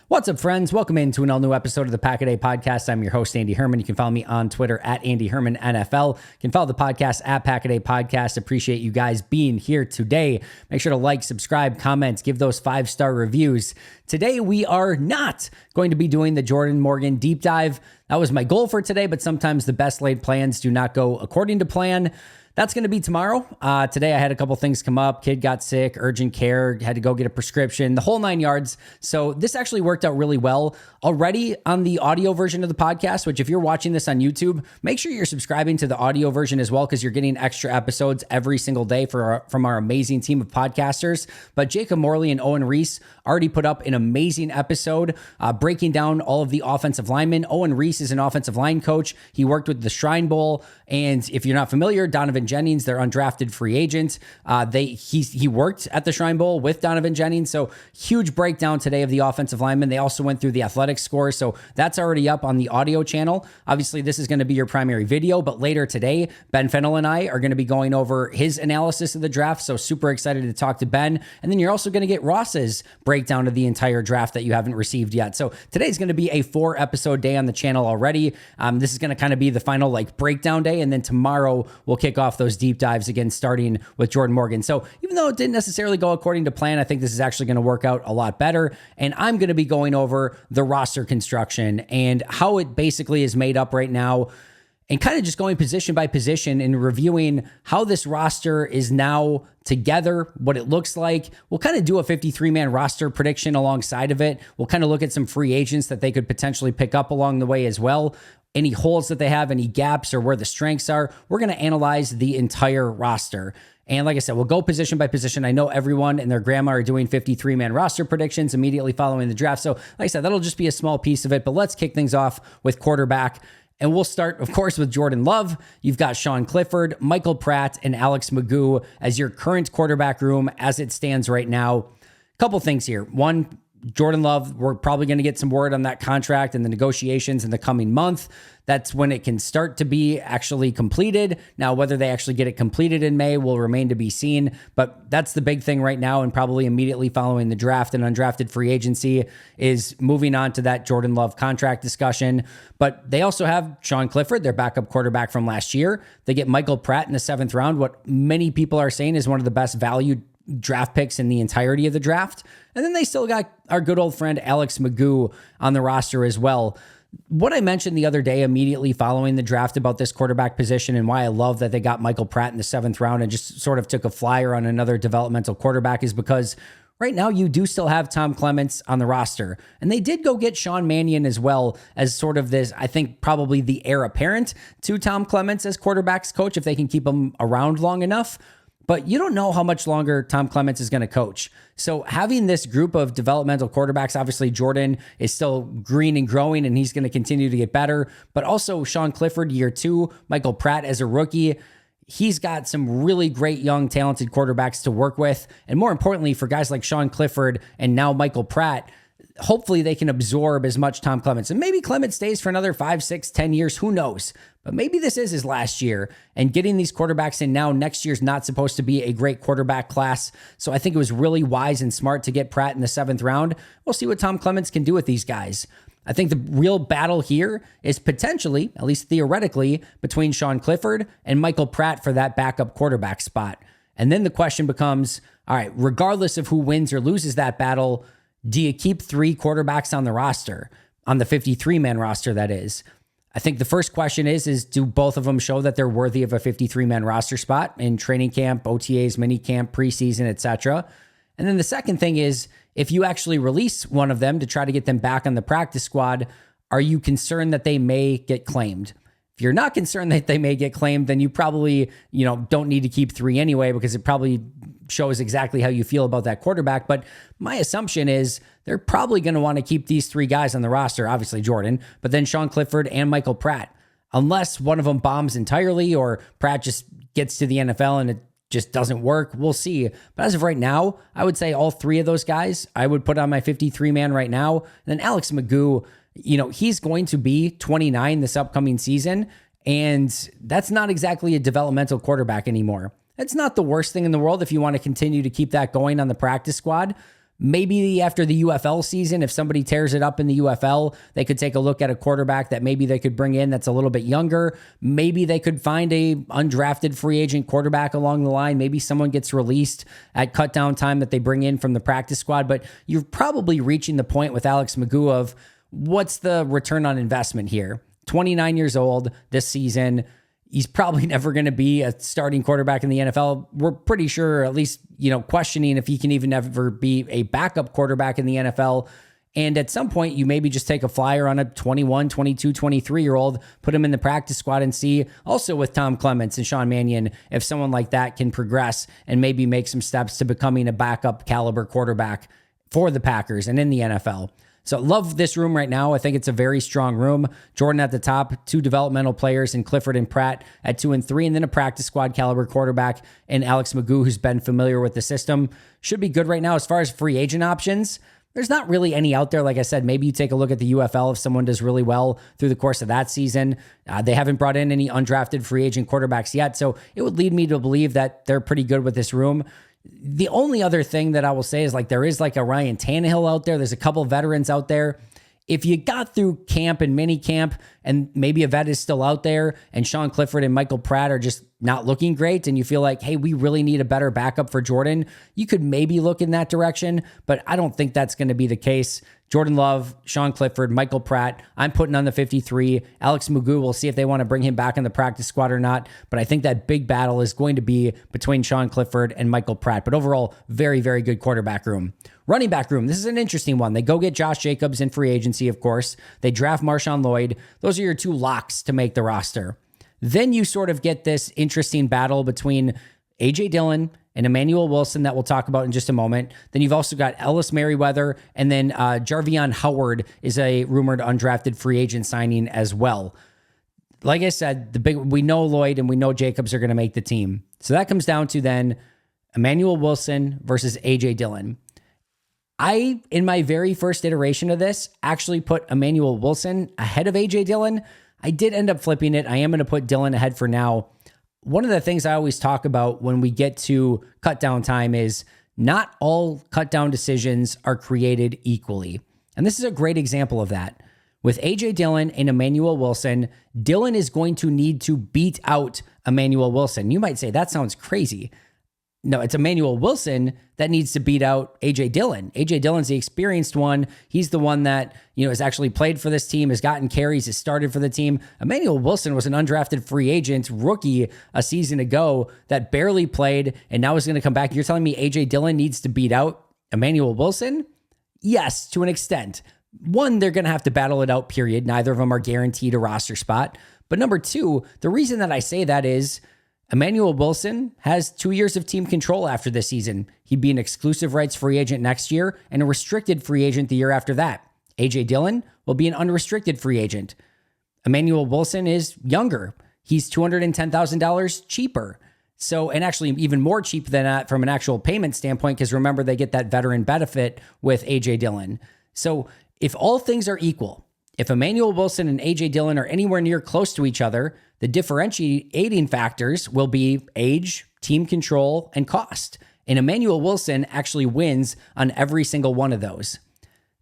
What's up, friends? Welcome into an all-new episode of the Pack a Day Podcast. I'm your host, Andy Herman. You can follow me on Twitter at Andy Herman NFL. You can follow the podcast at Pack a Day Podcast. Appreciate you guys being here today. Make sure to like, subscribe, comment, give those 5-star reviews. Today, we are not going to be doing the Jordan Morgan deep dive. That was my goal for today, but sometimes the best laid plans do not go according to plan. That's going to be tomorrow. Today, I had a couple things come up. Kid got sick, urgent care, had to go get a prescription, the whole 9 yards. So this actually worked out really well. Already on the audio version of the podcast, which if you're watching this on YouTube, make sure you're subscribing to the audio version as well, because you're getting extra episodes every single day from our amazing team of podcasters. But Jacob Morley and Owen Reese already put up an amazing episode breaking down all of the offensive linemen. Owen Reese is an offensive line coach. He worked with the Shrine Bowl. And if you're not familiar, Donovan Jennings, their undrafted free agent. He worked at the Shrine Bowl with Donovan Jennings. So huge breakdown today of the offensive linemen. They also went through the athletic score. So that's already up on the audio channel. Obviously, this is going to be your primary video, but later today, Ben Fennell and I are going to be going over his analysis of the draft. So super excited to talk to Ben. And then you're also going to get Ross's breakdown of the entire draft that you haven't received yet. So today's going to be a 4-episode day on the channel already. This is going to kind of be the final breakdown day. And then tomorrow we'll kick off those deep dives again, starting with Jordan Morgan. So even though it didn't necessarily go according to plan, I think this is actually going to work out a lot better. And I'm going to be going over the roster construction and how it basically is made up right now, and kind of just going position by position and reviewing how this roster is now together, what it looks like. We'll kind of do a 53-man roster prediction alongside of it. We'll kind of look at some free agents that they could potentially pick up along the way as well. Any holes that they have, any gaps, or where the strengths are. We're going to analyze the entire roster. And like I said, we'll go position by position. I know everyone and their grandma are doing 53-man roster predictions immediately following the draft. So like I said, that'll just be a small piece of it. But let's kick things off with quarterback. And we'll start, of course, with Jordan Love. You've got Sean Clifford, Michael Pratt, and Alex Magoo as your current quarterback room as it stands right now. Couple things here. One, Jordan Love, we're probably going to get some word on that contract and the negotiations in the coming month. That's when it can start to be actually completed. Now, whether they actually get it completed in May will remain to be seen, but that's the big thing right now, and probably immediately following the draft and undrafted free agency is moving on to that Jordan Love contract discussion. But they also have Sean Clifford, their backup quarterback from last year. They get Michael Pratt in the 7th round, what many people are saying is one of the best valued draft picks in the entirety of the draft. And then they still got our good old friend Alex Magoo on the roster as well. What I mentioned the other day immediately following the draft about this quarterback position and why I love that they got Michael Pratt in the 7th round and just sort of took a flyer on another developmental quarterback is because right now you do still have Tom Clements on the roster. And they did go get Sean Mannion as well as sort of this, I think probably the heir apparent to Tom Clements as quarterbacks coach if they can keep him around long enough. But you don't know how much longer Tom Clements is going to coach. So having this group of developmental quarterbacks, obviously Jordan is still green and growing and he's going to continue to get better. But also Sean Clifford, year 2, Michael Pratt as a rookie. He's got some really great young talented quarterbacks to work with. And more importantly, for guys like Sean Clifford and now Michael Pratt, hopefully they can absorb as much Tom Clements. And maybe Clements stays for another 5, 6, 10 years. Who knows? But maybe this is his last year. And getting these quarterbacks in now, next year's not supposed to be a great quarterback class. So I think it was really wise and smart to get Pratt in the 7th round. We'll see what Tom Clements can do with these guys. I think the real battle here is potentially, at least theoretically, between Sean Clifford and Michael Pratt for that backup quarterback spot. And then the question becomes, all right, regardless of who wins or loses that battle, do you keep 3 quarterbacks on the roster, on the 53-man roster, that is? I think the first question is do both of them show that they're worthy of a 53-man roster spot in training camp, OTAs, minicamp, preseason, etc.? And then the second thing is, if you actually release one of them to try to get them back on the practice squad, are you concerned that they may get claimed? If you're not concerned that they may get claimed, then you probably, don't need to keep 3 anyway, because it probably shows exactly how you feel about that quarterback. But my assumption is they're probably going to want to keep these 3 guys on the roster, obviously Jordan, but then Sean Clifford and Michael Pratt, unless one of them bombs entirely or Pratt just gets to the NFL and it just doesn't work. We'll see. But as of right now, I would say all 3 of those guys I would put on my 53-man right now. And then Alex Magoo, he's going to be 29 this upcoming season, and that's not exactly a developmental quarterback anymore. It's not the worst thing in the world if you want to continue to keep that going on the practice squad, Maybe after the UFL season, if somebody tears it up in the UFL, they could take a look at a quarterback that maybe they could bring in that's a little bit younger. Maybe they could find a undrafted free agent quarterback along the line. Maybe someone gets released at cut down time that they bring in from the practice squad. But you're probably reaching the point with Alex McGough of what's the return on investment here? 29 years old this season. He's probably never going to be a starting quarterback in the NFL. We're pretty sure, at least, questioning if he can even ever be a backup quarterback in the NFL. And at some point, you maybe just take a flyer on a 21, 22, 23-year-old, put him in the practice squad and see, also with Tom Clements and Sean Mannion, if someone like that can progress and maybe make some steps to becoming a backup caliber quarterback for the Packers and in the NFL. So love this room right now. I think it's a very strong room. Jordan at the top, 2 developmental players in Clifford and Pratt at 2 and 3, and then a practice squad caliber quarterback and Alex McGough, who's been familiar with the system. Should be good right now. As far as free agent options, there's not really any out there. Like I said, maybe you take a look at the UFL if someone does really well through the course of that season. They haven't brought in any undrafted free agent quarterbacks yet, so it would lead me to believe that they're pretty good with this room. The only other thing that I will say is there is a Ryan Tannehill out there. There's a couple veterans out there. If you got through camp and mini camp and maybe a vet is still out there and Sean Clifford and Michael Pratt are just not looking great and you feel like, hey, we really need a better backup for Jordan, you could maybe look in that direction, but I don't think that's going to be the case. Jordan Love, Sean Clifford, Michael Pratt, I'm putting on the 53. Alex McGough, we'll see if they want to bring him back in the practice squad or not, but I think that big battle is going to be between Sean Clifford and Michael Pratt. But overall, very, very good quarterback room. Running back room, this is an interesting one. They go get Josh Jacobs in free agency, of course. They draft Marshawn Lloyd. Those are your 2 locks to make the roster. Then you sort of get this interesting battle between A.J. Dillon and Emmanuel Wilson that we'll talk about in just a moment. Then you've also got Ellis Merriweather, and then Jarvion Howard is a rumored undrafted free agent signing as well. Like I said, we know Lloyd and we know Jacobs are going to make the team. So that comes down to then Emmanuel Wilson versus A.J. Dillon. I, in my very first iteration of this, actually put Emmanuel Wilson ahead of A.J. Dillon. I did end up flipping it. I am going to put Dillon ahead for now. One of the things I always talk about when we get to cut down time is not all cut down decisions are created equally. And this is a great example of that. With A.J. Dillon and Emmanuel Wilson, Dillon is going to need to beat out Emmanuel Wilson. You might say, that sounds crazy. No, it's Emmanuel Wilson that needs to beat out A.J. Dillon. A.J. Dillon's the experienced one. He's the one that, has actually played for this team, has gotten carries, has started for the team. Emmanuel Wilson was an undrafted free agent rookie a season ago that barely played and now is going to come back. You're telling me A.J. Dillon needs to beat out Emmanuel Wilson? Yes, to an extent. One, they're going to have to battle it out, period. Neither of them are guaranteed a roster spot. But number 2, the reason that I say that is Emmanuel Wilson has 2 years of team control after this season. He'd be an exclusive rights free agent next year and a restricted free agent the year after that. A.J. Dillon will be an unrestricted free agent. Emmanuel Wilson is younger. He's $210,000 cheaper. So, and actually even more cheap than that from an actual payment standpoint, because remember, they get that veteran benefit with A.J. Dillon. So if all things are equal, if Emmanuel Wilson and A.J. Dillon are anywhere near close to each other, the differentiating factors will be age, team control, and cost. And Emmanuel Wilson actually wins on every single one of those.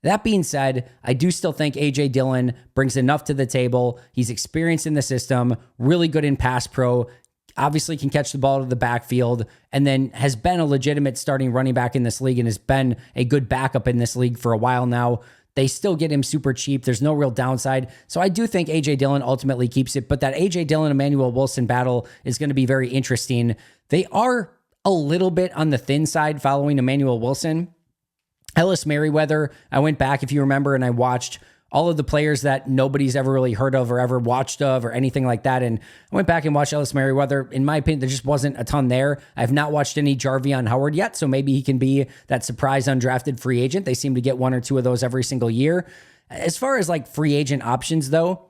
That being said, I do still think A.J. Dillon brings enough to the table. He's experienced in the system, really good in pass pro, obviously can catch the ball to the backfield, and then has been a legitimate starting running back in this league and has been a good backup in this league for a while now. They still get him super cheap. There's no real downside. So I do think A.J. Dillon ultimately keeps it, but that A.J. Dillon-Emmanuel Wilson battle is going to be very interesting. They are a little bit on the thin side following Emmanuel Wilson. Ellis Merriweather, I went back, if you remember, and I watched all of the players that nobody's ever really heard of or ever watched of or anything like that. And I went back and watched Ellis Merriweather. In my opinion, there just wasn't a ton there. I have not watched any Jarvion Howard yet, so maybe he can be that surprise undrafted free agent. They seem to get 1 or 2 of those every single year. As far as free agent options, though,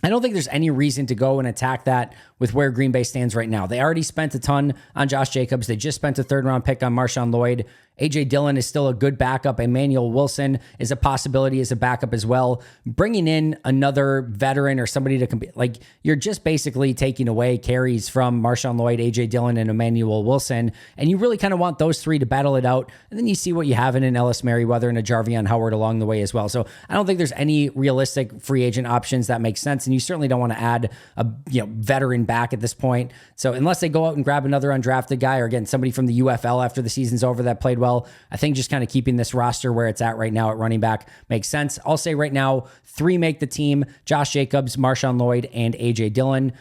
I don't think there's any reason to go and attack that with where Green Bay stands right now. They already spent a ton on Josh Jacobs. They just spent a 3rd-round pick on Marshawn Lloyd. A.J. Dillon is still a good backup. Emmanuel Wilson is a possibility as a backup as well. Bringing in another veteran or somebody to compete, like you're just basically taking away carries from Marshawn Lloyd, A.J. Dillon, and Emmanuel Wilson. And you really kind of want those three to battle it out. And then you see what you have in an Ellis Merriweather and a Jarvion Howard along the way as well. So I don't think there's any realistic free agent options that make sense. And you certainly don't want to add a veteran back at this point. So unless they go out and grab another undrafted guy or again, somebody from the UFL after the season's over that played well, I think just kind of keeping this roster where it's at right now at running back makes sense. I'll say right now, 3 make the team: Josh Jacobs, Marshawn Lloyd, and A.J. Dillon.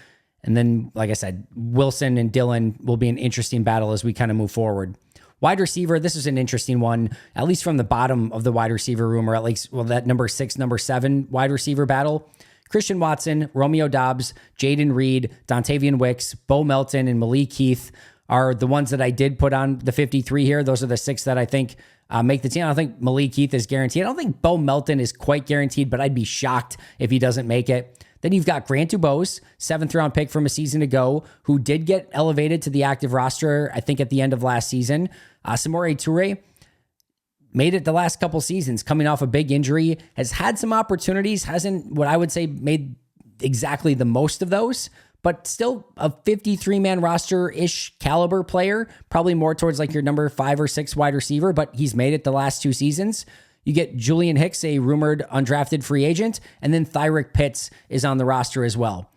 And then, like I said, Wilson and Dillon will be an interesting battle as we kind of move forward. Wide receiver, this is an interesting one, at least from the bottom of the wide receiver room, or at least, that number 6, number 7 wide receiver battle. Christian Watson, Romeo Doubs, Jaden Reed, Dontavian Wicks, Bo Melton, and Malik Heath are the ones that I did put on the 53 here. Those are the 6 that I think make the team. I don't think Malik Heath is guaranteed. I don't think Bo Melton is quite guaranteed, but I'd be shocked if he doesn't make it. Then you've got Grant Dubose, 7th round pick from a season ago, who did get elevated to the active roster, I think, at the end of last season. Samori Toure made it the last couple seasons, coming off a big injury, has had some opportunities, hasn't, what I would say, made exactly the most of those, but still a 53-man roster-ish caliber player, probably more towards like your number 5 or 6 wide receiver, but he's made it the last 2 seasons. You get Julian Hicks, a rumored undrafted free agent, and then Thyrick Pitts is on the roster as well.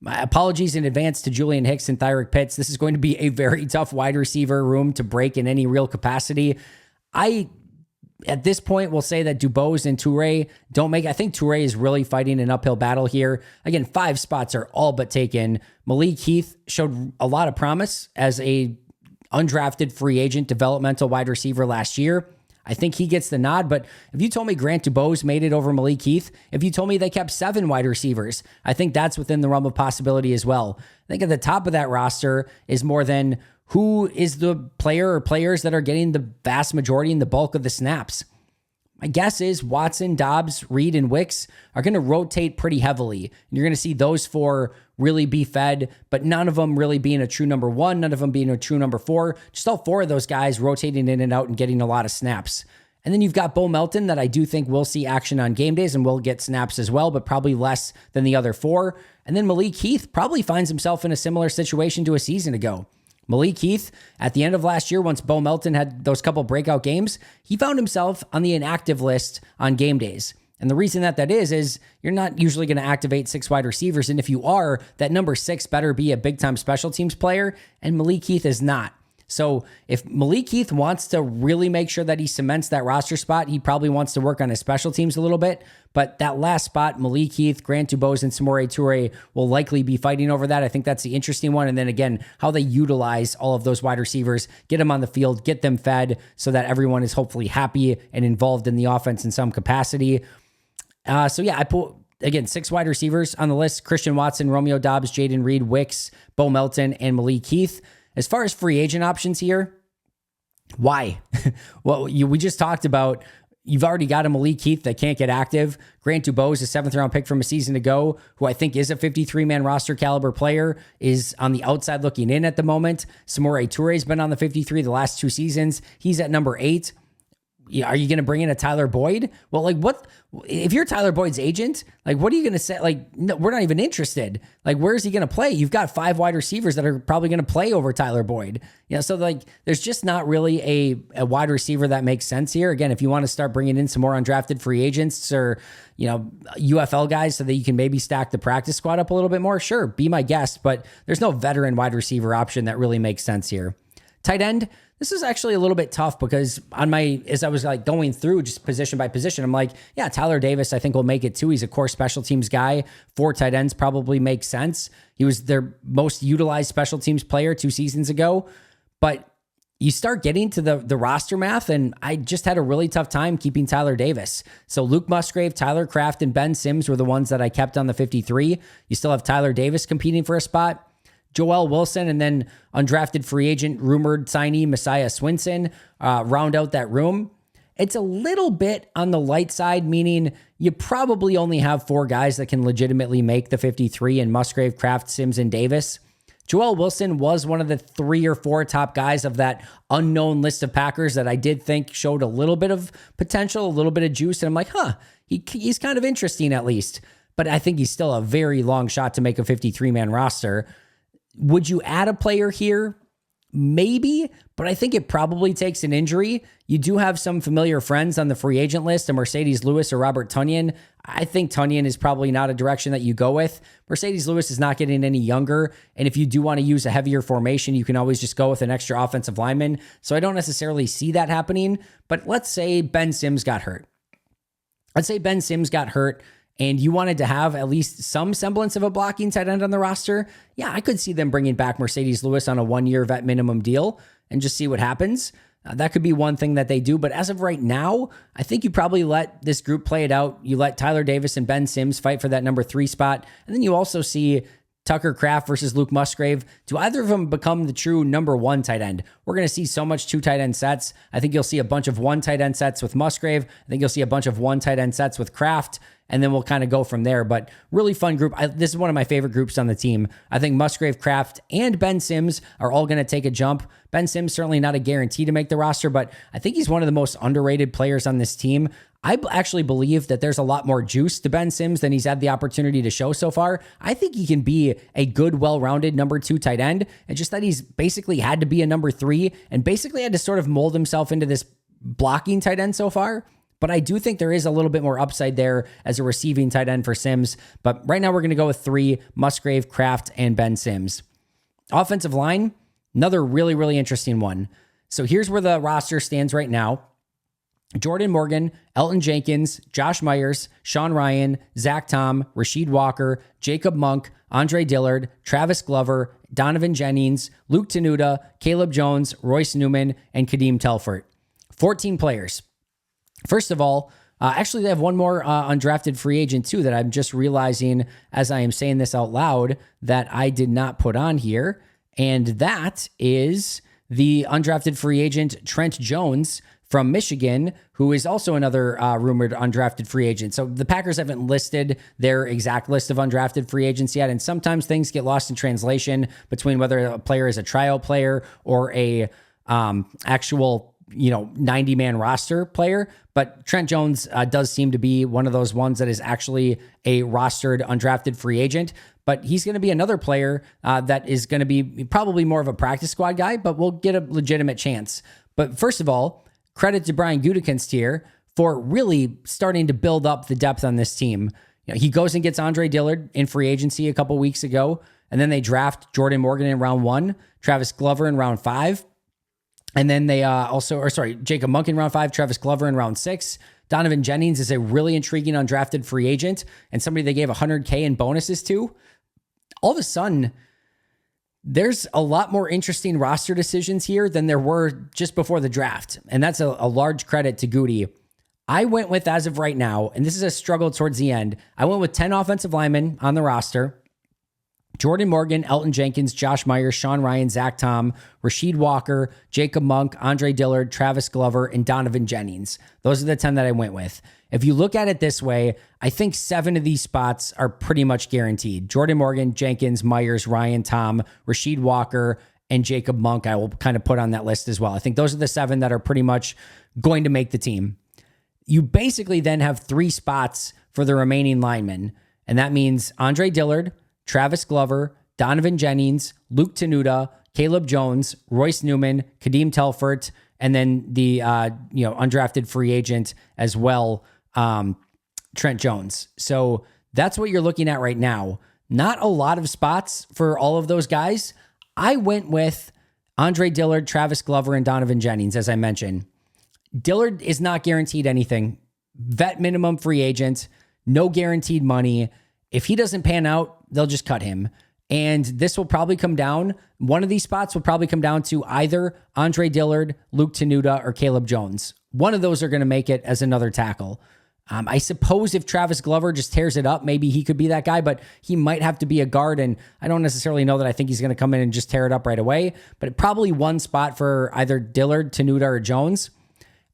My apologies in advance to Julian Hicks and Thyrick Pitts. This is going to be a very tough wide receiver room to break in any real capacity. At this point, we'll say that Dubose and Toure don't make it. I think Toure is really fighting an uphill battle here. Again, 5 spots are all but taken. Malik Heath showed a lot of promise as a undrafted free agent developmental wide receiver last year. I think he gets the nod, but if you told me Grant Dubose made it over Malik Heath, if you told me they kept 7 wide receivers, I think that's within the realm of possibility as well. I think at the top of that roster is more than who is the player or players that are getting the vast majority and the bulk of the snaps. My guess is Watson, Doubs, Reed, and Wicks are going to rotate pretty heavily. And you're going to see those 4 really be fed, but none of them really being a true number 1, none of them being a true number 4. Just all 4 of those guys rotating in and out and getting a lot of snaps. And then you've got Bo Melton that I do think will see action on game days and will get snaps as well, but probably less than the other 4. And then Malik Heath probably finds himself in a similar situation to a season ago. Malik Heath, at the end of last year, once Bo Melton had those couple breakout games, he found himself on the inactive list on game days. And the reason that is you're not usually going to activate 6 wide receivers. And if you are, that number 6 better be a big-time special teams player, and Malik Heath is not. So if Malik Heath wants to really make sure that he cements that roster spot, he probably wants to work on his special teams a little bit. But that last spot, Malik Heath, Grant Dubose, and Samori Toure will likely be fighting over that. I think that's the interesting one. And then again, how they utilize all of those wide receivers, get them on the field, get them fed so that everyone is hopefully happy and involved in the offense in some capacity. I put, again, 6 wide receivers on the list: Christian Watson, Romeo Doubs, Jaden Reed, Wicks, Bo Melton, and Malik Heath. As far as free agent options here, why? Well, we just talked about, you've already got a Malik Heath that can't get active. Grant Dubose, a 7th round pick from a season ago, who I think is a 53-man roster caliber player, is on the outside looking in at the moment. Samori Toure's been on the 53 the last 2 seasons. He's at number 8. Are you going to bring in a Tyler Boyd? Well, like, what if you're Tyler Boyd's agent? Like, what are you going to say? Like, no, we're not even interested. Like, where's he going to play? You've got 5 wide receivers that are probably going to play over Tyler Boyd. So like, there's just not really a wide receiver that makes sense here. Again, if you want to start bringing in some more undrafted free agents or, UFL guys so that you can maybe stack the practice squad up a little bit more, sure, be my guest. But there's no veteran wide receiver option that really makes sense here. Tight end. This is actually a little bit tough because as I was like going through just position by position, I'm like, yeah, Tyler Davis, I think will make it too. He's a core special teams guy. 4 tight ends probably makes sense. He was their most utilized special teams player 2 seasons ago. But you start getting to the roster math, and I just had a really tough time keeping Tyler Davis. So Luke Musgrave, Tyler Kraft, and Ben Sims were the ones that I kept on the 53. You still have Tyler Davis competing for a spot. Joel Wilson, and then undrafted free agent, rumored signee Messiah Swinson round out that room. It's a little bit on the light side, meaning you probably only have 4 guys that can legitimately make the 53 in Musgrave, Kraft, Sims, and Davis. Joel Wilson was one of the 3 or 4 top guys of that unknown list of Packers that I did think showed a little bit of potential, a little bit of juice. And I'm like, he's kind of interesting at least. But I think he's still a very long shot to make a 53-man roster. Would you add a player here? Maybe, but I think it probably takes an injury. You do have some familiar friends on the free agent list, a Mercedes Lewis or Robert Tonyan. I think Tonyan is probably not a direction that you go with. Mercedes Lewis is not getting any younger, and if you do want to use a heavier formation, you can always just go with an extra offensive lineman. So I don't necessarily see that happening, but let's say Ben Sims got hurt. And you wanted to have at least some semblance of a blocking tight end on the roster, yeah, I could see them bringing back Mercedes Lewis on a 1-year vet minimum deal and just see what happens. That could be one thing that they do. But as of right now, I think you probably let this group play it out. You let Tyler Davis and Ben Sims fight for that number 3 spot. And then you also see Tucker Kraft versus Luke Musgrave. Do either of them become the true number 1 tight end? We're going to see so much 2 tight end sets. I think you'll see a bunch of 1 tight end sets with Musgrave. I think you'll see a bunch of 1 tight end sets with Kraft. And then we'll kind of go from there. But really fun group. This is one of my favorite groups on the team. I think Musgrave, Kraft, and Ben Sims are all going to take a jump. Ben Sims certainly not a guarantee to make the roster, but I think he's one of the most underrated players on this team. I actually believe that there's a lot more juice to Ben Sims than he's had the opportunity to show so far. I think he can be a good, well-rounded number 2 tight end. It's just that he's basically had to be a number 3 and basically had to sort of mold himself into this blocking tight end so far. But I do think there is a little bit more upside there as a receiving tight end for Sims. But right now we're going to go with 3, Musgrave, Kraft, and Ben Sims. Offensive line, another really, really interesting one. So here's where the roster stands right now. Jordan Morgan, Elton Jenkins, Josh Myers, Sean Ryan, Zach Tom, Rasheed Walker, Jacob Monk, Andre Dillard, Travis Glover, Donovan Jennings, Luke Tenuta, Caleb Jones, Royce Newman, and Kadeem Telfort. 14 players. First of all, actually, they have one more undrafted free agent, too, that I'm just realizing as I am saying this out loud that I did not put on here. And that is the undrafted free agent, Trent Jones from Michigan, who is also another rumored undrafted free agent. So the Packers haven't listed their exact list of undrafted free agents yet. And sometimes things get lost in translation between whether a player is a trial player or a actual 90-man roster player. But Trent Jones does seem to be one of those ones that is actually a rostered undrafted free agent. But he's going to be another player that is going to be probably more of a practice squad guy, but will get a legitimate chance. But first of all, credit to Brian Gutekunst here for really starting to build up the depth on this team. He goes and gets Andre Dillard in free agency a couple weeks ago, and then they draft Jordan Morgan in round 1, Travis Glover in round 5. And then they Jacob Monk in round 5, Travis Glover in round 6. Donovan Jennings is a really intriguing undrafted free agent and somebody they gave $100K in bonuses to. All of a sudden, there's a lot more interesting roster decisions here than there were just before the draft. And that's a large credit to Goody. I went with, as of right now, and this is a struggle towards the end, I went with 10 offensive linemen on the roster. Jordan Morgan, Elton Jenkins, Josh Myers, Sean Ryan, Zach Tom, Rasheed Walker, Jacob Monk, Andre Dillard, Travis Glover, and Donovan Jennings. Those are the 10 that I went with. If you look at it this way, I think 7 of these spots are pretty much guaranteed. Jordan Morgan, Jenkins, Myers, Ryan, Tom, Rasheed Walker, and Jacob Monk I will kind of put on that list as well. I think those are the 7 that are pretty much going to make the team. You basically then have 3 spots for the remaining linemen, and that means Andre Dillard, Travis Glover, Donovan Jennings, Luke Tenuta, Caleb Jones, Royce Newman, Kadeem Telfort, and then the undrafted free agent as well, Trent Jones. So that's what you're looking at right now. Not a lot of spots for all of those guys. I went with Andre Dillard, Travis Glover, and Donovan Jennings, as I mentioned. Dillard is not guaranteed anything. Vet minimum free agent, no guaranteed money. If he doesn't pan out, they'll just cut him. And this will probably come down. One of these spots will probably come down to either Andre Dillard, Luke Tenuta, or Caleb Jones. One of those are going to make it as another tackle. I suppose if Travis Glover just tears it up, maybe he could be that guy, but he might have to be a guard. And I don't necessarily know that I think he's going to come in and just tear it up right away, but probably one spot for either Dillard, Tenuta, or Jones.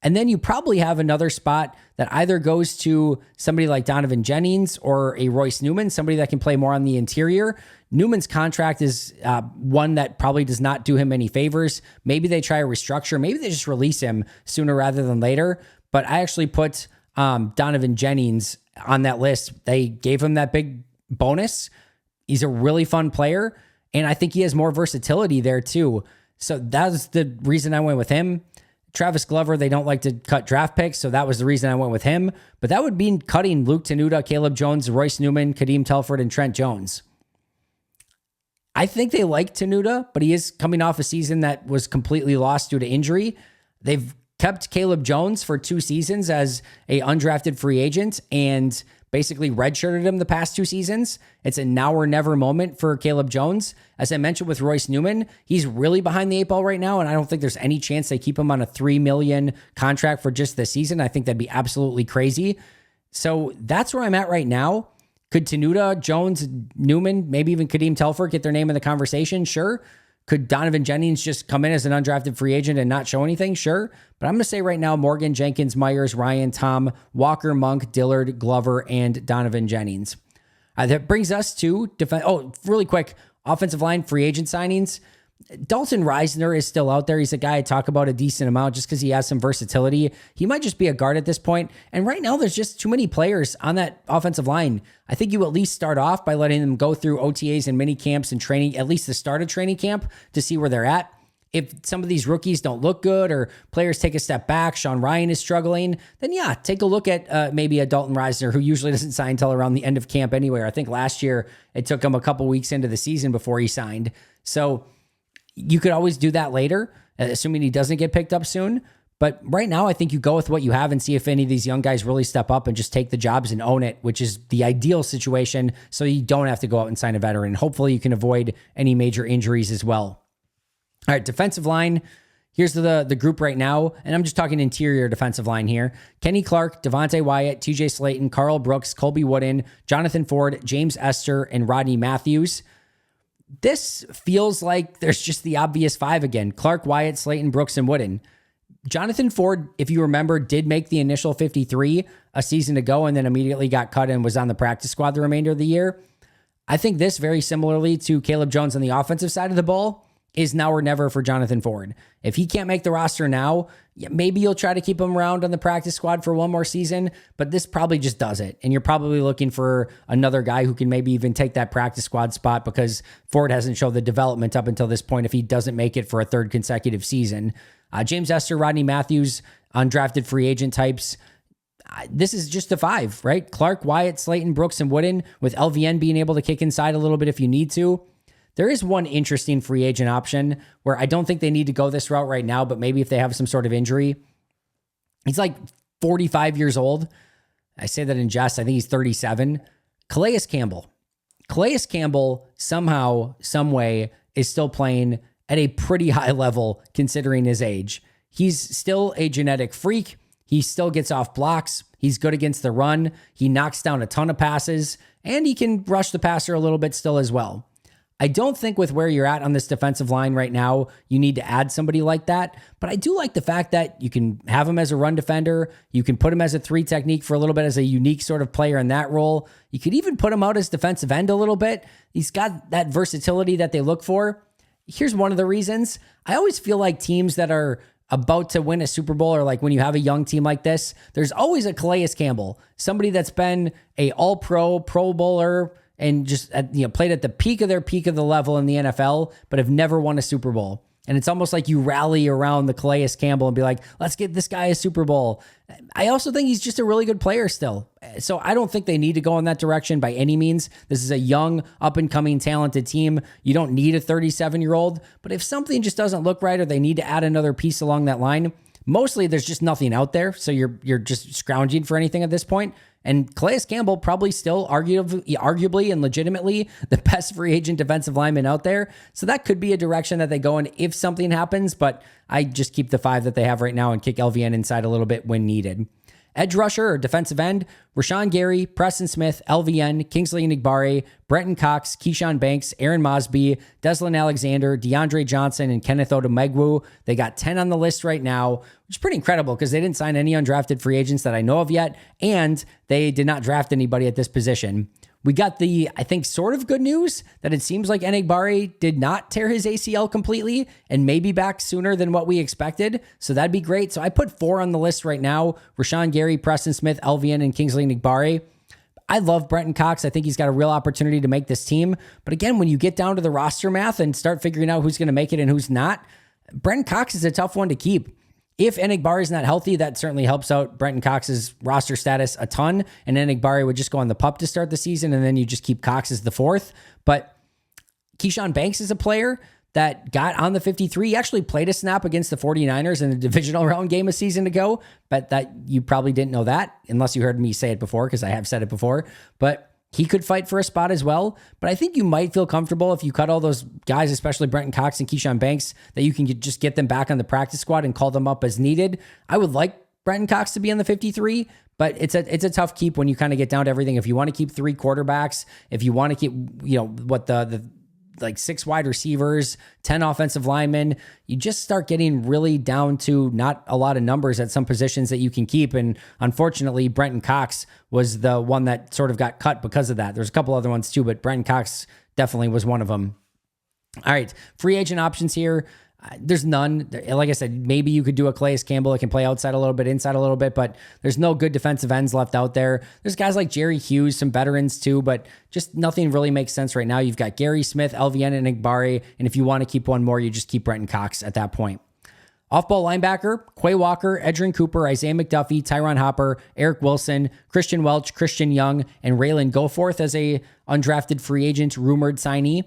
And then you probably have another spot that either goes to somebody like Donovan Jennings or a Royce Newman, somebody that can play more on the interior. Newman's contract is one that probably does not do him any favors. Maybe they try a restructure. Maybe they just release him sooner rather than later. But I actually put Donovan Jennings on that list. They gave him that big bonus. He's a really fun player, and I think he has more versatility there too. So that's the reason I went with him. Travis Glover, they don't like to cut draft picks, so that was the reason I went with him. But that would mean cutting Luke Tenuta, Caleb Jones, Royce Newman, Kadeem Telford, and Trent Jones. I think they like Tenuta, but he is coming off a season that was completely lost due to injury. They've kept Caleb Jones for 2 seasons as a undrafted free agent and basically redshirted him the past 2 seasons. It's a now or never moment for Caleb Jones. As I mentioned with Royce Newman, he's really behind the 8 ball right now, and I don't think there's any chance they keep him on a $3 million contract for just this season. I think that'd be absolutely crazy. So that's where I'm at right now. Could Tenuta, Jones, Newman, maybe even Kadeem Telford get their name in the conversation? Sure. Could Donovan Jennings just come in as an undrafted free agent and not show anything? Sure. But I'm going to say right now, Morgan, Jenkins, Myers, Ryan, Tom, Walker, Monk, Dillard, Glover, and Donovan Jennings. That brings us to defense. Oh, really quick, offensive line free agent signings. Dalton Reisner is still out there. He's a guy I talk about a decent amount just because he has some versatility. He might just be a guard at this point. And right now, there's just too many players on that offensive line. I think you at least start off by letting them go through OTAs and mini camps and training, at least the start of training camp, to see where they're at. If some of these rookies don't look good or players take a step back, Sean Ryan is struggling, then yeah, take a look at maybe a Dalton Reisner, who usually doesn't sign until around the end of camp anyway. I think last year it took him a couple weeks into the season before he signed. So you could always do that later, assuming he doesn't get picked up soon. But right now, I think you go with what you have and see if any of these young guys really step up and just take the jobs and own it, which is the ideal situation, so you don't have to go out and sign a veteran. Hopefully you can avoid any major injuries as well. All right, defensive line. Here's the group right now, and I'm just talking interior defensive line here. Kenny Clark, Devontae Wyatt, TJ Slayton, Carl Brooks, Colby Wooden, Jonathan Ford, James Esther, and Rodney Matthews. This feels like there's just the obvious 5 again. Clark, Wyatt, Slayton, Brooks, and Wooden. Jonathan Ford, if you remember, did make the initial 53 a season ago and then immediately got cut and was on the practice squad the remainder of the year. I think this, very similarly to Caleb Jones on the offensive side of the ball, is now or never for Jonathan Ford. If he can't make the roster now, maybe you'll try to keep him around on the practice squad for one more season, but this probably just does it. And you're probably looking for another guy who can maybe even take that practice squad spot because Ford hasn't shown the development up until this point if he doesn't make it for a 3rd consecutive season. James Esther, Rodney Matthews, undrafted free agent types. This is just a 5, right? Clark, Wyatt, Slayton, Brooks, and Wooden, with LVN being able to kick inside a little bit if you need to. There is one interesting free agent option where I don't think they need to go this route right now, but maybe if they have some sort of injury. He's like 45 years old. I say that in jest. I think he's 37. Calais Campbell. Calais Campbell somehow, some way, is still playing at a pretty high level considering his age. He's still a genetic freak. He still gets off blocks. He's good against the run. He knocks down a ton of passes, and he can rush the passer a little bit still as well. I don't think with where you're at on this defensive line right now, you need to add somebody like that. But I do like the fact that you can have him as a run defender. You can put him as a 3 technique for a little bit as a unique sort of player in that role. You could even put him out as defensive end a little bit. He's got that versatility that they look for. Here's one of the reasons. I always feel like teams that are about to win a Super Bowl, or like when you have a young team like this, there's always a Calais Campbell, somebody that's been a all-pro, Pro Bowler, and just played at the peak of the level in the NFL, but have never won a Super Bowl. And it's almost like you rally around the Calais Campbell and be like, let's get this guy a Super Bowl. I also think he's just a really good player still. So I don't think they need to go in that direction by any means. This is a young, up-and-coming, talented team. You don't need a 37-year-old. But if something just doesn't look right or they need to add another piece along that line, mostly there's just nothing out there. So you're just scrounging for anything at this point. And Calais Campbell probably still arguably and legitimately the best free agent defensive lineman out there. So that could be a direction that they go in if something happens, but I just keep the 5 that they have right now and kick LVN inside a little bit when needed. Edge rusher or defensive end, Rashawn Gary, Preston Smith, LVN, Kingsley Enagbare, Brenton Cox, Keyshawn Banks, Aaron Mosby, Deslin Alexander, DeAndre Johnson, and Kenneth Odumegwu. They got 10 on the list right now, which is pretty incredible because they didn't sign any undrafted free agents that I know of yet, and they did not draft anybody at this position. We got the, I think, sort of good news that it seems like Enagbare did not tear his ACL completely and may be back sooner than what we expected. So that'd be great. So I put 4 on the list right now: Rashawn Gary, Preston Smith, LVN, and Kingsley Enagbare. I love Brenton Cox. I think he's got a real opportunity to make this team. But again, when you get down to the roster math and start figuring out who's going to make it and who's not, Brenton Cox is a tough one to keep. If Enagbare is not healthy, that certainly helps out Brenton Cox's roster status a ton, and Enagbare would just go on the PUP to start the season, and then you just keep Cox as the 4th. But Keyshawn Banks is a player that got on the 53. He actually played a snap against the 49ers in the divisional round game a season ago, but that you probably didn't know that unless you heard me say it before, because I have said it before. But he could fight for a spot as well. But I think you might feel comfortable if you cut all those guys, especially Brenton Cox and Keyshawn Banks, that you can just get them back on the practice squad and call them up as needed. I would like Brenton Cox to be on the 53, but it's a tough keep when you kind of get down to everything. If you want to keep 3 quarterbacks, if you want to keep, what the like 6 wide receivers, 10 offensive linemen, you just start getting really down to not a lot of numbers at some positions that you can keep. And unfortunately, Brenton Cox was the one that sort of got cut because of that. There's a couple other ones too, but Brenton Cox definitely was one of them. All right, free agent options here. There's none. Like I said, maybe you could do a Calais Campbell that can play outside a little bit, inside a little bit, but there's no good defensive ends left out there. There's guys like Jerry Hughes, some veterans too, but just nothing really makes sense right now. You've got Gary Smith, LVN, and Enagbare, and if you want to keep one more, you just keep Brenton Cox at that point. Off-ball linebacker, Quay Walker, Edgerrin Cooper, Isaiah McDuffie, Tyron Hopper, Eric Wilson, Christian Welch, Christian Young, and Raylan Goforth as a undrafted free agent rumored signee.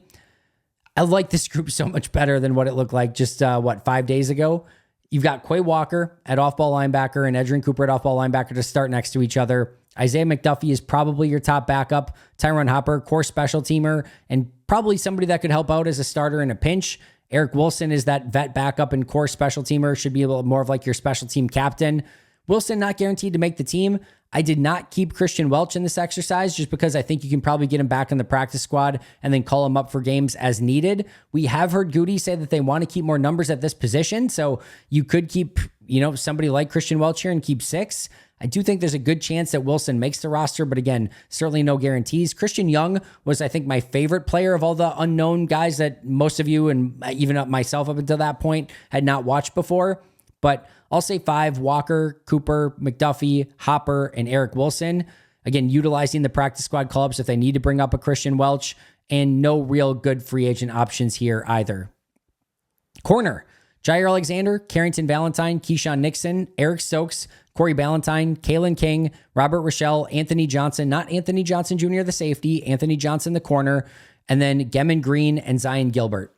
I like this group so much better than what it looked like just, 5 days ago. You've got Quay Walker at off-ball linebacker and Edgerrin Cooper at off-ball linebacker to start next to each other. Isaiah McDuffie is probably your top backup. Tyron Hopper, core special teamer, and probably somebody that could help out as a starter in a pinch. Eric Wilson is that vet backup and core special teamer, should be a little more of like your special team captain. Wilson not guaranteed to make the team. I did not keep Christian Welch in this exercise just because I think you can probably get him back in the practice squad and then call him up for games as needed. We have heard Goody say that they want to keep more numbers at this position, so you could keep, somebody like Christian Welch here and keep 6. I do think there's a good chance that Wilson makes the roster, but again, certainly no guarantees. Christian Young was, I think, my favorite player of all the unknown guys that most of you and even myself up until that point had not watched before. But I'll say 5: Walker, Cooper, McDuffie, Hopper, and Eric Wilson. Again, utilizing the practice squad call-ups if they need to bring up a Christian Welch, and no real good free agent options here either. Corner: Jair Alexander, Carrington Valentine, Keyshawn Nixon, Eric Stokes, Corey Ballantyne, Kalen King, Robert Rochelle, Anthony Johnson, not Anthony Johnson Jr., the safety, Anthony Johnson, the corner, and then Gemmin Green and Zion Gilbert.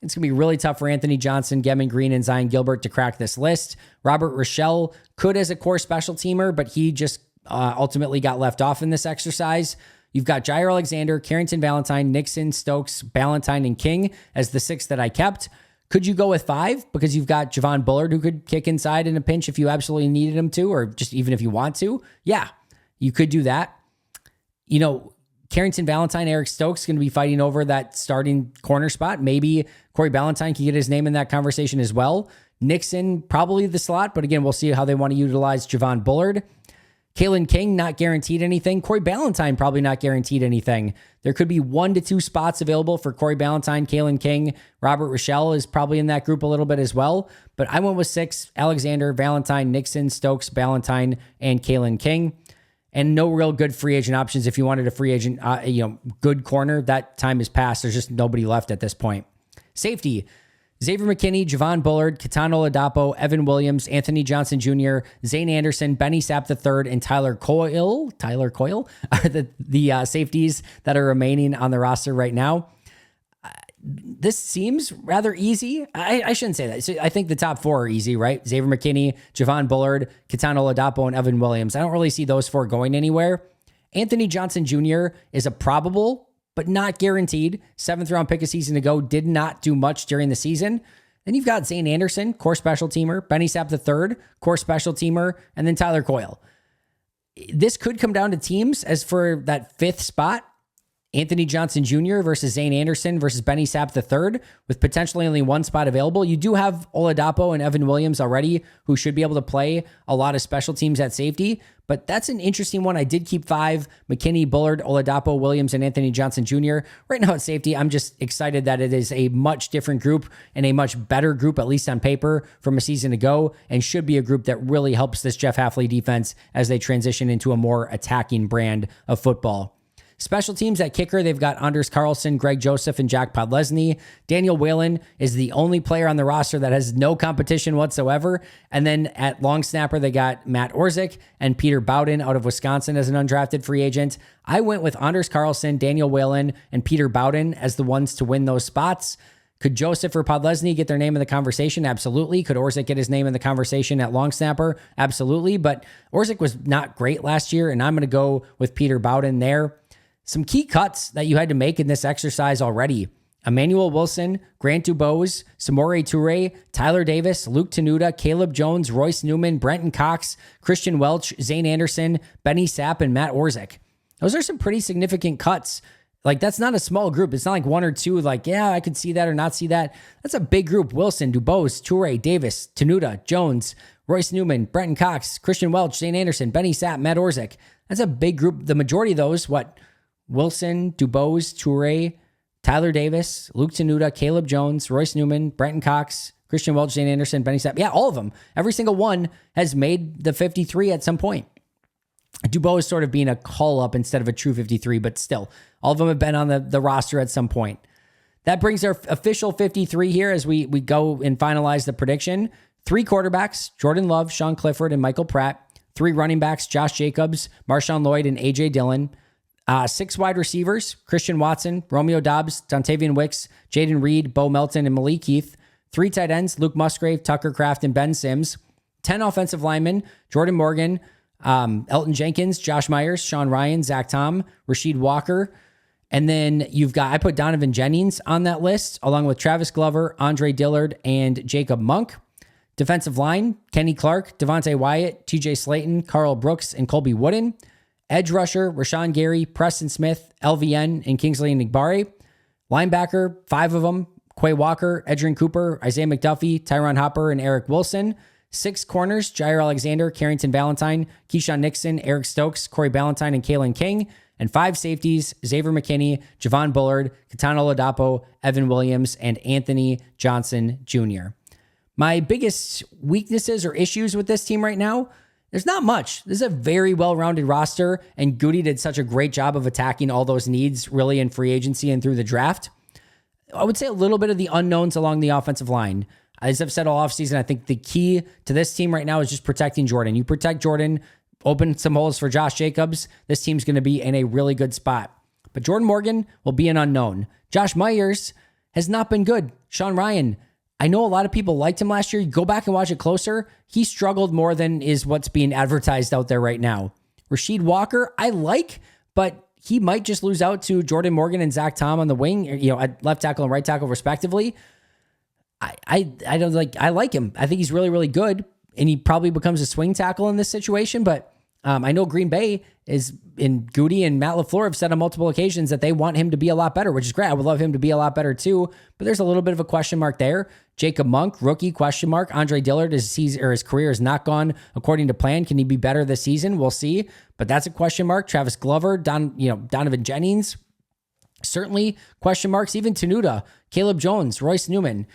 It's going to be really tough for Anthony Johnson, Gemmin Green, and Zion Gilbert to crack this list. Robert Rochelle could as a core special teamer, but he just ultimately got left off in this exercise. You've got Jair Alexander, Carrington Valentine, Nixon, Stokes, Ballantyne, and King as the 6 that I kept. Could you go with 5? Because you've got Javon Bullard who could kick inside in a pinch if you absolutely needed him to, or just even if you want to. Yeah, you could do that. Carrington Valentine, Eric Stokes going to be fighting over that starting corner spot. Maybe Corey Ballantyne can get his name in that conversation as well. Nixon, probably the slot, but again, we'll see how they want to utilize Javon Bullard. Kalen King, not guaranteed anything. Corey Ballantyne, probably not guaranteed anything. There could be 1 to 2 spots available for Corey Ballantyne, Kalen King. Robert Rochelle is probably in that group a little bit as well. But I went with 6: Alexander, Valentine, Nixon, Stokes, Ballantyne, and Kalen King. And no real good free agent options. If you wanted a free agent, good corner, that time is past. There's just nobody left at this point. Safety: Xavier McKinney, Javon Bullard, Kitano Oladapo, Evan Williams, Anthony Johnson Jr., Zane Anderson, Benny Sapp III, and Tyler Coyle are the safeties that are remaining on the roster right now. This seems rather easy. I shouldn't say that. So I think the top 4 are easy, right? Xavier McKinney, Javon Bullard, Kitano Oladapo, and Evan Williams. I don't really see those 4 going anywhere. Anthony Johnson Jr. is a probable, but not guaranteed 7th round pick a season ago. Did not do much during the season. Then you've got Zane Anderson, core special teamer, Benny Sapp III, core special teamer, and then Tyler Coyle. This could come down to teams. As for that fifth spot, Anthony Johnson Jr. versus Zane Anderson versus Benny Sapp III, with potentially only one spot available. You do have Oladapo and Evan Williams already, who should be able to play a lot of special teams at safety, but that's an interesting one. I did keep 5: McKinney, Bullard, Oladapo, Williams, and Anthony Johnson Jr. Right now at safety, I'm just excited that it is a much different group and a much better group, at least on paper, from a season ago, and should be a group that really helps this Jeff Hafley defense as they transition into a more attacking brand of football. Special teams at kicker, they've got Anders Carlson, Greg Joseph, and Jack Podlesny. Daniel Whalen is the only player on the roster that has no competition whatsoever. And then at long snapper, they got Matt Orzik and Peter Bowden out of Wisconsin as an undrafted free agent. I went with Anders Carlson, Daniel Whalen, and Peter Bowden as the ones to win those spots. Could Joseph or Podlesny get their name in the conversation? Absolutely. Could Orzik get his name in the conversation at long snapper? Absolutely. But Orzik was not great last year, and I'm going to go with Peter Bowden there. Some key cuts that you had to make in this exercise already: Emmanuel Wilson, Grant Dubose, Samori Toure, Tyler Davis, Luke Tenuta, Caleb Jones, Royce Newman, Brenton Cox, Christian Welch, Zane Anderson, Benny Sapp, and Matt Orzik. Those are some pretty significant cuts. Like, that's not a small group. It's not like one or two, like, yeah, I could see that or not see that. That's a big group. Wilson, Dubose, Toure, Davis, Tenuta, Jones, Royce Newman, Brenton Cox, Christian Welch, Zane Anderson, Benny Sapp, Matt Orzik. That's a big group. The majority of those, Wilson, Dubose, Toure, Tyler Davis, Luke Tenuta, Caleb Jones, Royce Newman, Brenton Cox, Christian Welch, Zane Anderson, Benny Sapp. Yeah, all of them. Every single one has made the 53 at some point. Dubose sort of being a call-up instead of a true 53, but still, all of them have been on the roster at some point. That brings our official 53 here as we go and finalize the prediction. 3 quarterbacks: Jordan Love, Sean Clifford, and Michael Pratt. 3 running backs: Josh Jacobs, Marshawn Lloyd, and A.J. Dillon. 6 wide receivers: Christian Watson, Romeo Dobbs, Dontavian Wicks, Jaden Reed, Bo Melton, and Malik Heath. 3 tight ends: Luke Musgrave, Tucker Kraft, and Ben Sims. 10 offensive linemen: Jordan Morgan, Elton Jenkins, Josh Myers, Sean Ryan, Zach Tom, Rasheed Walker. And then I put Donovan Jennings on that list, along with Travis Glover, Andre Dillard, and Jacob Monk. Defensive line: Kenny Clark, Devontae Wyatt, TJ Slayton, Carl Brooks, and Colby Wooden. Edge rusher: Rashawn Gary, Preston Smith, LVN, and Kingsley Enagbare. Linebacker, 5 of them: Quay Walker, Edgerrin Cooper, Isaiah McDuffie, Tyron Hopper, and Eric Wilson. 6 corners: Jair Alexander, Carrington Valentine, Keyshawn Nixon, Eric Stokes, Corey Ballantyne, and Kalen King. And 5 safeties: Xavier McKinney, Javon Bullard, Katana Oladapo, Evan Williams, and Anthony Johnson Jr. My biggest weaknesses or issues with this team right now: there's not much. This is a very well-rounded roster, and Goody did such a great job of attacking all those needs really in free agency and through the draft. I would say a little bit of the unknowns along the offensive line. As I've said all offseason, I think the key to this team right now is just protecting Jordan. You protect Jordan, open some holes for Josh Jacobs, this team's going to be in a really good spot. But Jordan Morgan will be an unknown. Josh Myers has not been good. Sean Ryan, I know a lot of people liked him last year. You go back and watch it closer, he struggled more than is what's being advertised out there right now. Rasheed Walker, I like, but he might just lose out to Jordan Morgan and Zach Tom on the wing, at left tackle and right tackle respectively. I don't I like him. I think he's really, really good, and he probably becomes a swing tackle in this situation, but I know Green Bay is in Goody and Matt LaFleur have said on multiple occasions that they want him to be a lot better, which is great. I would love him to be a lot better too, but there's a little bit of a question mark there. Jacob Monk, rookie, question mark. Andre Dillard, his career has not gone according to plan. Can he be better this season? We'll see, but that's a question mark. Travis Glover, Donovan Jennings, certainly question marks. Even Tenuta, Caleb Jones, Royce Newman.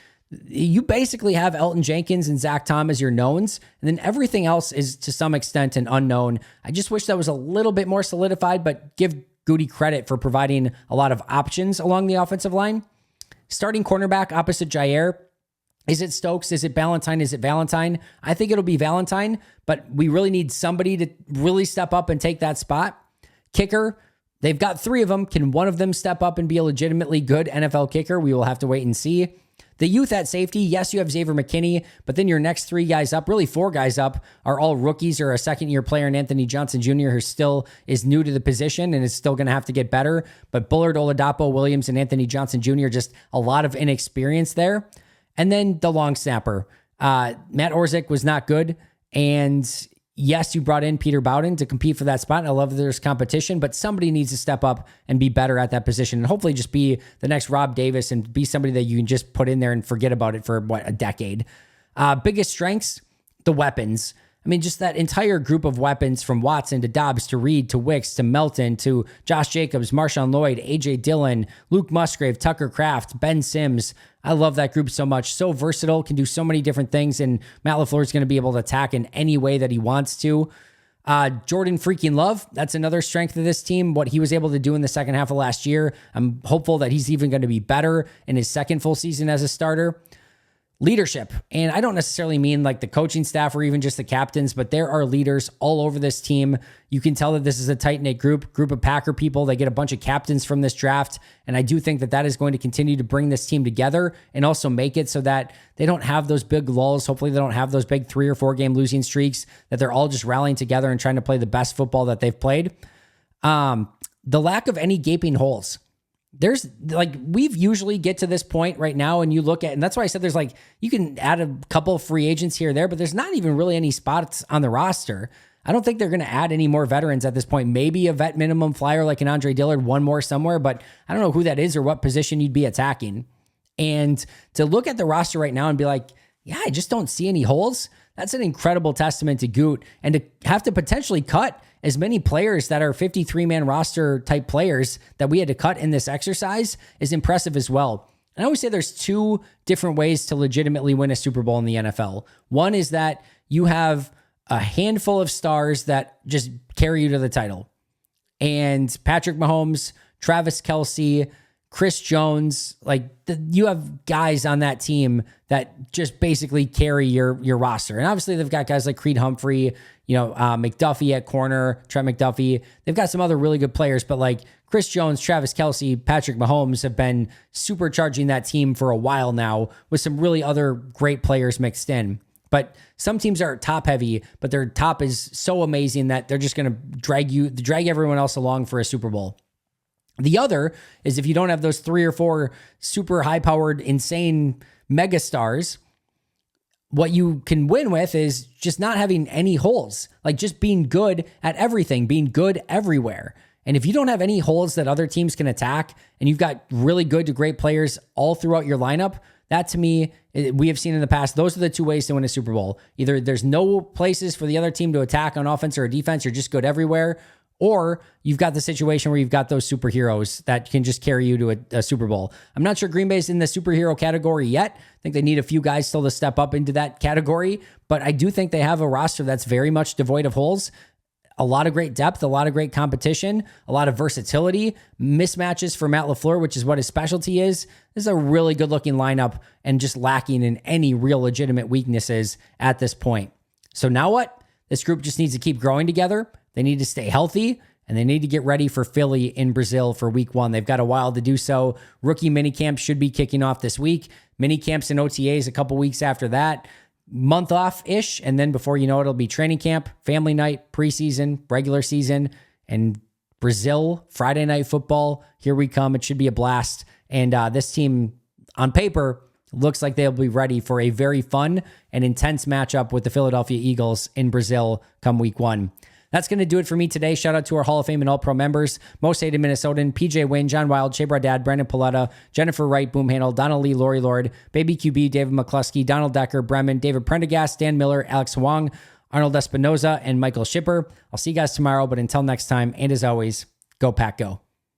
You basically have Elton Jenkins and Zach Tom as your knowns, and then everything else is to some extent an unknown. I just wish that was a little bit more solidified, but give Goody credit for providing a lot of options along the offensive line. Starting cornerback opposite Jair. Is it Stokes? Is it Ballantyne? Is it Valentine? I think it'll be Valentine, but we really need somebody to really step up and take that spot. Kicker, they've got 3 of them. Can one of them step up and be a legitimately good NFL kicker? We will have to wait and see. The youth at safety, yes, you have Xavier McKinney, but then your next 3 guys up, really 4 guys up, are all rookies or a second-year player in Anthony Johnson Jr., who still is new to the position and is still going to have to get better. But Bullard, Oladapo, Williams, and Anthony Johnson Jr., just a lot of inexperience there. And then the long snapper. Matt Orzik was not good, and Yes, you brought in Peter Bowden to compete for that spot. I love that there's competition, but somebody needs to step up and be better at that position and hopefully just be the next Rob Davis and be somebody that you can just put in there and forget about it for a decade. Biggest strengths, the weapons. I mean, just that entire group of weapons from Watson to Dobbs to Reed to Wicks to Melton to Josh Jacobs, Marshawn Lloyd, A.J. Dillon, Luke Musgrave, Tucker Kraft, Ben Sims. I love that group so much. So versatile, can do so many different things, and Matt LaFleur is going to be able to attack in any way that he wants to. Jordan freaking Love, that's another strength of this team, what he was able to do in the second half of last year. I'm hopeful that he's even going to be better in his second full season as a starter. Leadership. And I don't necessarily mean like the coaching staff or even just the captains, but there are leaders all over this team. You can tell that this is a tight-knit group of Packer people. They get a bunch of captains from this draft. And I do think that that is going to continue to bring this team together and also make it so that they don't have those big lulls. Hopefully they don't have those big 3 or 4 game losing streaks, that they're all just rallying together and trying to play the best football that they've played. The lack of any gaping holes. There's like, we've usually get to this point right now and you look at, and that's why I said there's like, you can add a couple of free agents here or there, but there's not even really any spots on the roster. I don't think they're going to add any more veterans at this point. Maybe a vet minimum flyer like an Andre Dillard, one more somewhere, but I don't know who that is or what position you'd be attacking. And to look at the roster right now and be like, yeah, I just don't see any holes. That's an incredible testament to Goot, and to have to potentially cut as many players that are 53-man roster type players that we had to cut in this exercise is impressive as well. And I always say there's 2 different ways to legitimately win a Super Bowl in the NFL. One is that you have a handful of stars that just carry you to the title. And Patrick Mahomes, Travis Kelce, Chris Jones, you have guys on that team that just basically carry your roster. And obviously they've got guys like Creed Humphrey, McDuffie at corner, Trent McDuffie. They've got some other really good players, but like Chris Jones, Travis Kelce, Patrick Mahomes have been supercharging that team for a while now with some really other great players mixed in. But some teams are top heavy, but their top is so amazing that they're just going to drag everyone else along for a Super Bowl. The other is if you don't have those 3 or 4 super high-powered, insane megastars, what you can win with is just not having any holes, like just being good at everything, being good everywhere. And if you don't have any holes that other teams can attack, and you've got really good to great players all throughout your lineup, that to me, we have seen in the past, those are the 2 ways to win a Super Bowl. Either there's no places for the other team to attack on offense or defense, you're just good everywhere, or you've got the situation where you've got those superheroes that can just carry you to a Super Bowl. I'm not sure Green Bay's in the superhero category yet. I think they need a few guys still to step up into that category, but I do think they have a roster that's very much devoid of holes. A lot of great depth, a lot of great competition, a lot of versatility, mismatches for Matt LaFleur, which is what his specialty is. This is a really good looking lineup and just lacking in any real legitimate weaknesses at this point. So now what? This group just needs to keep growing together. They need to stay healthy, and they need to get ready for Philly in Brazil for week 1. They've got a while to do so. Rookie minicamp should be kicking off this week. Minicamps and OTAs a couple weeks after that. Month off-ish, and then before you know it, it'll be training camp, family night, preseason, regular season, and Brazil, Friday night football. Here we come. It should be a blast. And this team, on paper, looks like they'll be ready for a very fun and intense matchup with the Philadelphia Eagles in Brazil come week 1. That's going to do it for me today. Shout out to our Hall of Fame and All-Pro members, Most Hated Minnesotan, PJ Wynn, John Wild, Shea Bradad, Brandon Paletta, Jennifer Wright, Boomhandle, Donald Lee, Lori Lord, Baby QB, David McCluskey, Donald Decker, Bremen, David Prendergast, Dan Miller, Alex Huang, Arnold Espinoza, and Michael Schipper. I'll see you guys tomorrow, but until next time, and as always, go Pack Go.